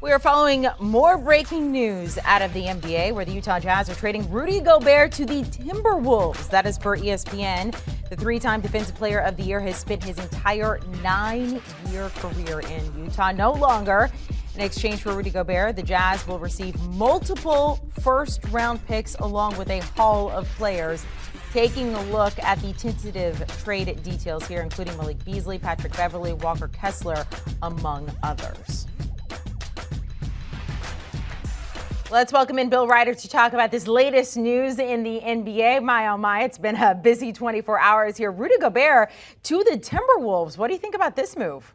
We are following more breaking news out of the NBA, where the Utah Jazz are trading Rudy Gobert to the Timberwolves. That is per ESPN. The three-time Defensive Player of the Year has spent his entire 9-year career in Utah. No longer. In exchange for Rudy Gobert, the Jazz will receive multiple first-round picks along with a haul of players. Taking a look at the tentative trade details here, including Malik Beasley, Patrick Beverley, Walker Kessler, among others. Let's welcome in Bill Reiter to talk about this latest news in the NBA. My, oh my, it's been a busy 24 hours here. Rudy Gobert to the Timberwolves. What do you think about this move?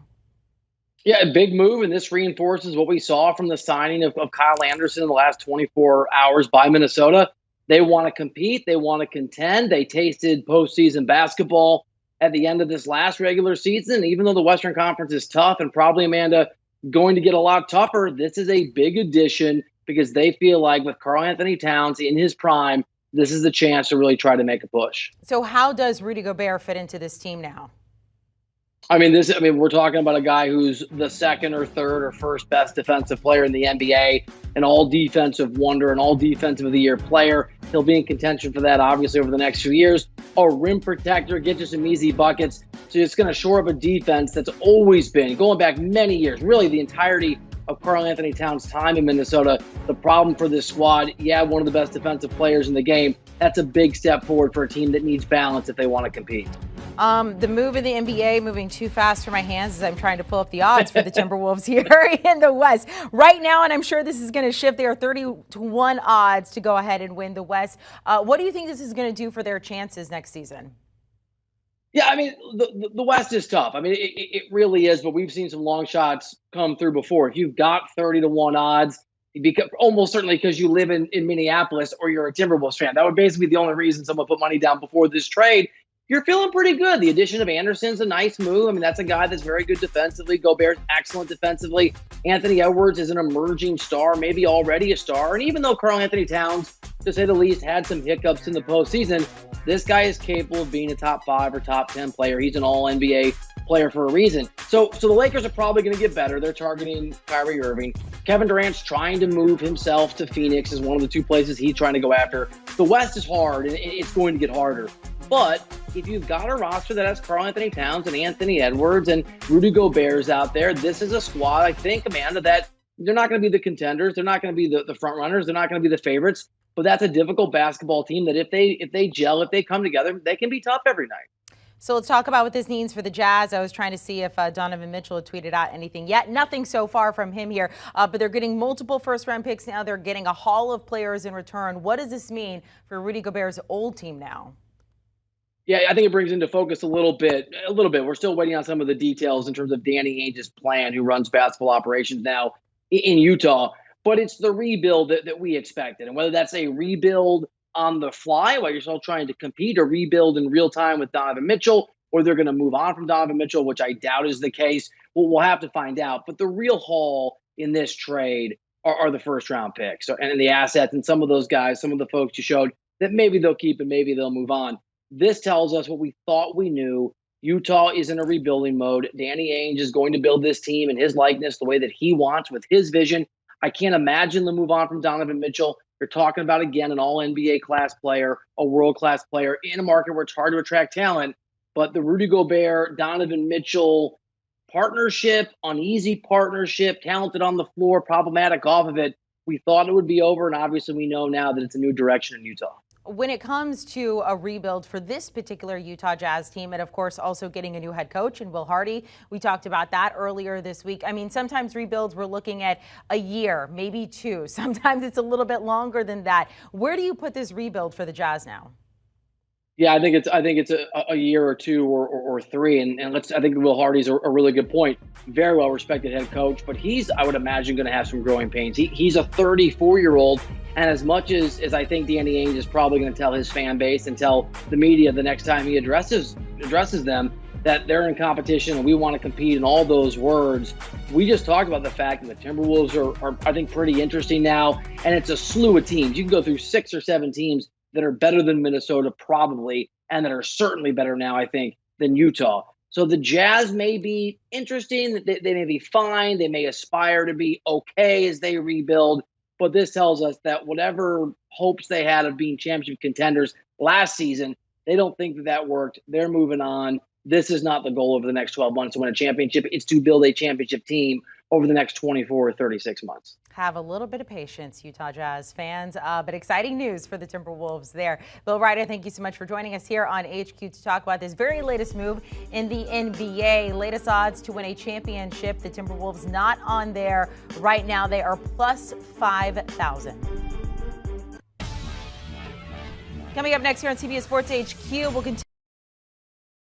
Yeah, a big move, and this reinforces what we saw from the signing of Kyle Anderson in the last 24 hours by Minnesota. They want to compete. They want to contend. They tasted postseason basketball at the end of this last regular season. Even though the Western Conference is tough and probably, Amanda, going to get a lot tougher, this is a big addition because they feel like with Karl-Anthony Towns in his prime, this is the chance to really try to make a push. So how does Rudy Gobert fit into this team now? We're talking about a guy who's the second or third or first best defensive player in the NBA, an all defensive wonder, an all defensive of the year player. He'll be in contention for that, obviously, over the next few years. A rim protector, get you some easy buckets. So it's going to shore up a defense that's always been, going back many years, really the entirety of Karl-Anthony Towns' time in Minnesota. The problem for this squad, one of the best defensive players in the game. That's a big step forward for a team that needs balance if they want to compete. The move in the NBA moving too fast for my hands as I'm trying to pull up the odds for the Timberwolves here in the West. Right now, and I'm sure this is going to shift, they are 30-1 odds to go ahead and win the West. What do you think this is going to do for their chances next season? Yeah, the West is tough. It really is, but we've seen some long shots come through before. If you've got 30-1 odds, almost certainly because you live in Minneapolis or you're a Timberwolves fan, that would basically be the only reason someone put money down before this trade. You're feeling pretty good. The addition of Anderson's a nice move. That's a guy that's very good defensively. Gobert's excellent defensively. Anthony Edwards is an emerging star, maybe already a star. And even though Karl-Anthony Towns, to say the least, had some hiccups in the postseason, this guy is capable of being a top 5 or top 10 player. He's an all-NBA player for a reason. So the Lakers are probably going to get better. They're targeting Kyrie Irving. Kevin Durant's trying to move himself to Phoenix is one of the two places he's trying to go after. The West is hard, and it's going to get harder. But if you've got a roster that has Karl-Anthony Towns and Anthony Edwards and Rudy Gobert's out there, this is a squad, I think, Amanda, that they're not going to be the contenders. They're not going to be the front runners. They're not going to be the favorites. But that's a difficult basketball team that if they gel, if they come together, they can be tough every night. So let's talk about what this means for the Jazz. I was trying to see if Donovan Mitchell had tweeted out anything yet. Nothing so far from him here, but they're getting multiple first-round picks now. They're getting a haul of players in return. What does this mean for Rudy Gobert's old team now? Yeah, I think it brings into focus a little bit. We're still waiting on some of the details in terms of Danny Ainge's plan, who runs basketball operations now in Utah. But it's the rebuild that we expected. And whether that's a rebuild on the fly while you're still trying to compete, or rebuild in real time with Donovan Mitchell, or they're going to move on from Donovan Mitchell, which I doubt is the case. Well, we'll have to find out. But the real haul in this trade are the first-round picks and the assets and some of those guys, some of the folks you showed that maybe they'll keep and maybe they'll move on. This tells us what we thought we knew. Utah is in a rebuilding mode. Danny Ainge is going to build this team in his likeness, the way that he wants, with his vision. I can't imagine them move on from Donovan Mitchell. You're talking about, again, an all-NBA class player, a world-class player in a market where it's hard to attract talent. But the Rudy Gobert, Donovan Mitchell partnership, uneasy partnership, talented on the floor, problematic off of it, we thought it would be over, and obviously we know now that it's a new direction in Utah. When it comes to a rebuild for this particular Utah Jazz team, and of course also getting a new head coach in Will Hardy, we talked about that earlier this week. Sometimes rebuilds we're looking at a year, maybe 2. Sometimes it's a little bit longer than that. Where do you put this rebuild for the Jazz now? Yeah, I think it's a year or 2 or 3, and I think Will Hardy's a really good point. Very well respected head coach, but he's, I would imagine, going to have some growing pains. He's a 34-year-old, and as much as I think Danny Ainge is probably going to tell his fan base and tell the media the next time he addresses them that they're in competition and we want to compete and all those words, we just talked about the fact that the Timberwolves are I think pretty interesting now, and it's a slew of teams. You can go through 6 or 7 teams that are better than Minnesota probably, and that are certainly better now, I think, than Utah. So the Jazz may be interesting. They may be fine. They may aspire to be okay as they rebuild. But this tells us that whatever hopes they had of being championship contenders last season, they don't think that worked. They're moving on. This is not the goal over the next 12 months to win a championship. It's to build a championship team over the next 24 or 36 months. Have a little bit of patience, Utah Jazz fans, but exciting news for the Timberwolves there. Bill Reiter, thank you so much for joining us here on HQ to talk about this very latest move in the NBA. Latest odds to win a championship. The Timberwolves not on there right now. They are plus 5,000. Coming up next here on CBS Sports HQ, we'll continue.